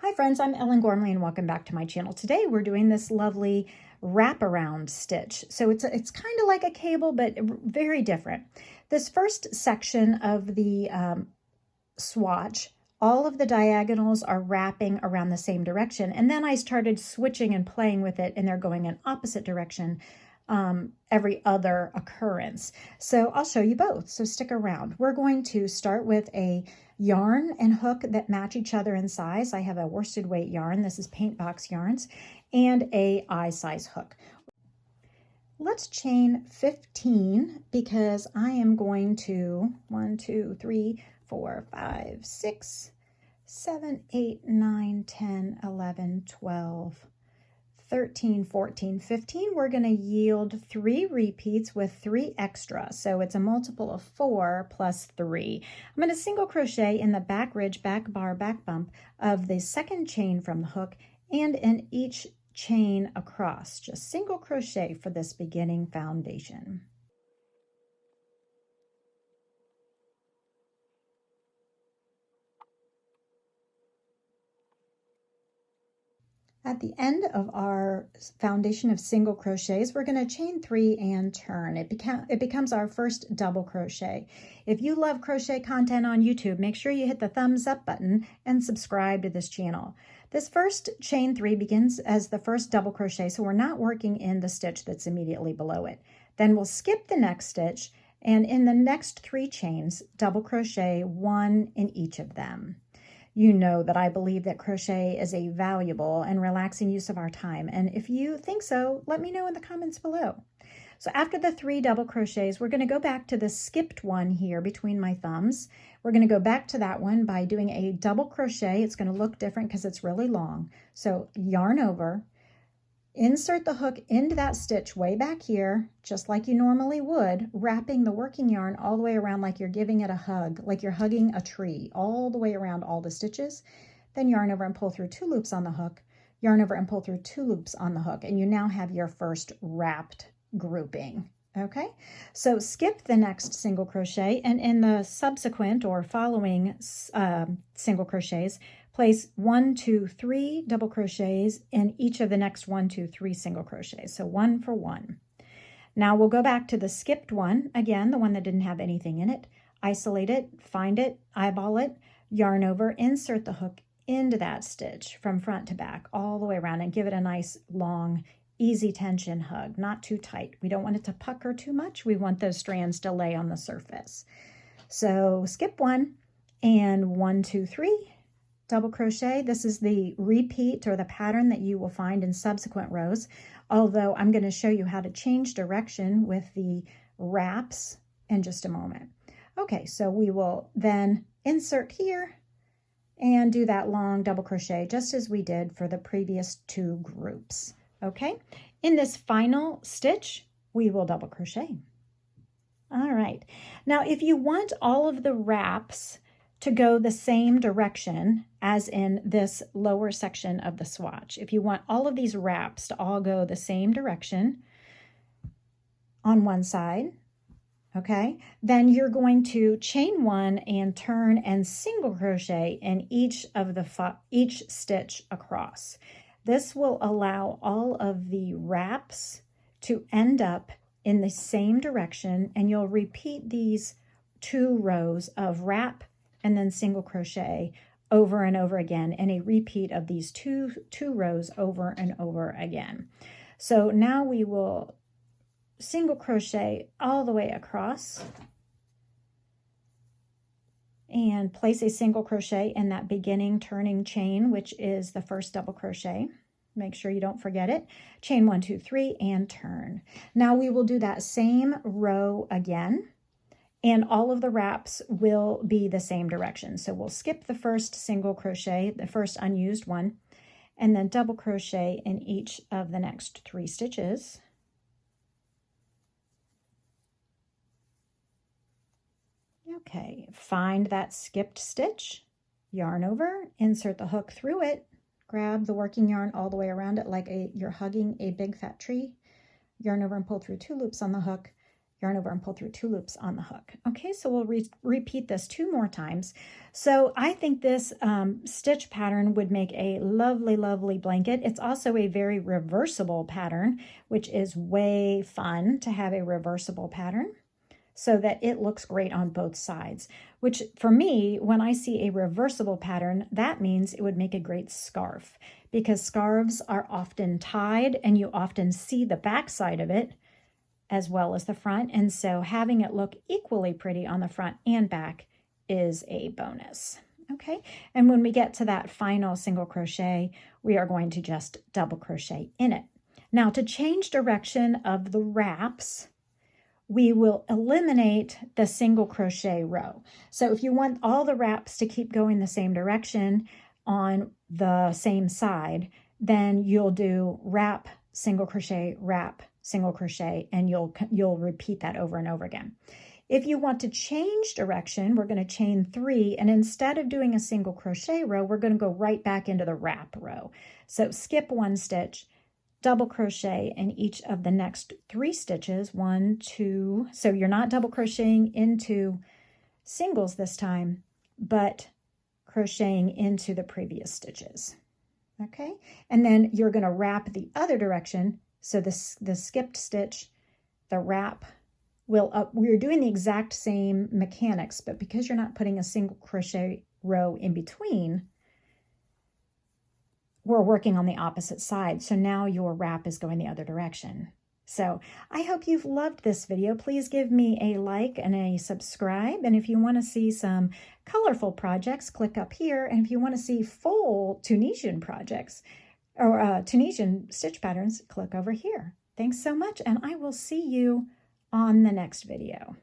Hi friends, I'm Ellen Gormley and welcome back to my channel. Today we're doing this lovely wraparound stitch. So it's kind of like a cable, but very different. This first section of the swatch, all of the diagonals are wrapping around the same direction. And then I started switching and playing with it and they're going in opposite direction every other occurrence. So I'll show you both, so stick around. We're going to start with a yarn and hook that match each other in size. I have a worsted weight yarn, this is Paint Box Yarns, and a eye size hook. Let's chain 15 because I am going to 1, 2, 3, 4, 5, 6, 7, 8, 9, 10, 11, 12, 13, 14, 15, we're going to yield 3 repeats with 3 extra. So it's a multiple of 4 plus 3. I'm going to single crochet in the back ridge, back bar, back bump of the second chain from the hook and in each chain across. Just single crochet for this beginning foundation. At the end of our foundation of single crochets, we're going to chain 3 and turn. It becomes our first double crochet. If you love crochet content on YouTube, make sure you hit the thumbs up button and subscribe to this channel. This first chain 3 begins as the first double crochet, so we're not working in the stitch that's immediately below it. Then we'll skip the next stitch, and in the next 3 chains, double crochet 1 in each of them. You know that I believe that crochet is a valuable and relaxing use of our time. And if you think so, let me know in the comments below. So after the 3 double crochets, we're going to go back to the skipped one here between my thumbs. We're going to go back to that one by doing a double crochet. It's going to look different because it's really long. So yarn over, insert the hook into that stitch way back here, just like you normally would, wrapping the working yarn all the way around like you're giving it a hug, like you're hugging a tree, all the way around all the stitches. Then yarn over and pull through 2 loops on the hook, yarn over and pull through 2 loops on the hook, and you now have your first wrapped grouping. Okay, so skip the next single crochet, and in the subsequent or following single crochets, place 1, 2, 3 double crochets in each of the next 1, 2, 3 single crochets. So 1 for 1. Now we'll go back to the skipped one, again, the one that didn't have anything in it. Isolate it, find it, eyeball it, yarn over, insert the hook into that stitch from front to back all the way around and give it a nice long easy tension hug, not too tight. We don't want it to pucker too much. We want those strands to lay on the surface. So skip 1 and 1, 2, 3 double crochet. This is the repeat or the pattern that you will find in subsequent rows, although I'm going to show you how to change direction with the wraps in just a moment. Okay, so we will then insert here and do that long double crochet just as we did for the previous 2 groups. Okay, in this final stitch, we will double crochet. All right, now if you want all of the wraps to go the same direction as in this lower section of the swatch, if you want all of these wraps to all go the same direction on one side, okay, then you're going to chain 1 and turn and single crochet in each of the each stitch across. This will allow all of the wraps to end up in the same direction, and you'll repeat these 2 rows of wrap and then single crochet over and over again, and a repeat of these two rows over and over again. So now we will single crochet all the way across and place a single crochet in that beginning turning chain, which is the first double crochet. Make sure you don't forget it. Chain 1, 2, 3 and turn. Now we will do that same row again, and all of the wraps will be the same direction. So we'll skip the first single crochet, the first unused one, and then double crochet in each of the next 3 stitches. Okay, find that skipped stitch, yarn over, insert the hook through it, grab the working yarn all the way around it like you're hugging a big fat tree, yarn over and pull through 2 loops on the hook, yarn over and pull through 2 loops on the hook. Okay, so we'll repeat this 2 more times. So I think this stitch pattern would make a lovely, lovely blanket. It's also a very reversible pattern, which is way fun to have a reversible pattern so that it looks great on both sides, which for me, when I see a reversible pattern, that means it would make a great scarf, because scarves are often tied and you often see the back side of it as well as the front. And so having it look equally pretty on the front and back is a bonus. Okay, and when we get to that final single crochet, we are going to just double crochet in it. Now, to change direction of the wraps, we will eliminate the single crochet row. So if you want all the wraps to keep going the same direction on the same side, then you'll do wrap, single crochet, and you'll repeat that over and over again. If you want to change direction, we're going to chain 3, and instead of doing a single crochet row, we're going to go right back into the wrap row. So skip 1 stitch, double crochet in each of the next 3 stitches, 1, 2. So you're not double crocheting into singles this time, but crocheting into the previous stitches. Okay, and then you're going to wrap the other direction. So the skipped stitch, the wrap we're doing the exact same mechanics, but because you're not putting a single crochet row in between, we're working on the opposite side. So now your wrap is going the other direction. So I hope you've loved this video. Please give me a like and a subscribe. And if you want to see some colorful projects, click up here. And if you want to see full Tunisian projects or Tunisian stitch patterns, click over here. Thanks so much, and I will see you on the next video.